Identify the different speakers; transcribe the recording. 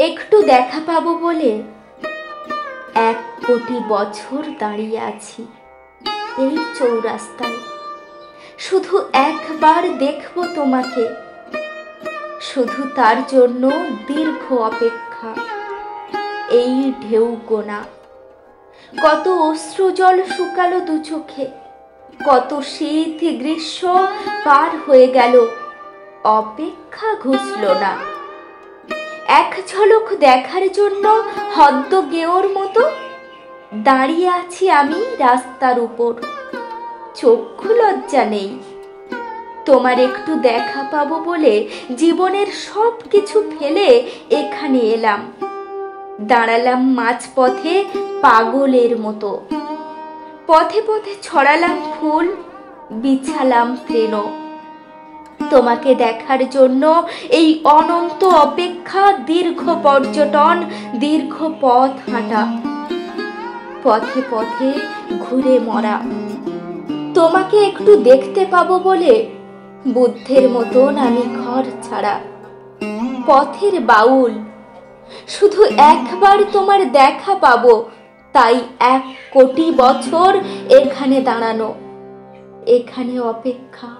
Speaker 1: একটু দেখা পাবো বলে 1,000,000,000 বছর দাঁড়িয়ে আছি এই চৌরাস্তায়। শুধু একবার দেখব তোমাকে, শুধু তার জন্য দীর্ঘ অপেক্ষা। এই ঢেউ গোনা, কত অশ্রু জল শুকালো দু চোখে, কত শীত গ্রীষ্ম পার হয়ে গেল, অপেক্ষা ঘুচল না। এক ঝলক দেখার জন্য হদ্দ গেওর মতো দাঁড়িয়ে আছি আমি রাস্তার উপর। চক্ষু লজ্জা নেই, তোমার একটু দেখা পাবো বলে জীবনের সব কিছু ফেলে এখানে এলাম। দাঁড়ালাম মাঝপথে পাগলের মতো, পথে পথে ছড়ালাম ফুল, বিছালাম তৃণ। তোমাকে দেখার জন্য এই অনন্ত অপেক্ষা, দীর্ঘ পর্যটন, দীর্ঘ পথ হাঁটা, পথে পথে ঘুরে মরা। তোমাকে একটু দেখতে পাবো বলে বুদ্ধের মতন আমি ঘর ছাড়া, পথের বাউল। শুধু একবার তোমার দেখা পাবো, তাই 1,000,000,000 বছর এখানে দাঁড়ানো, এখানে অপেক্ষা।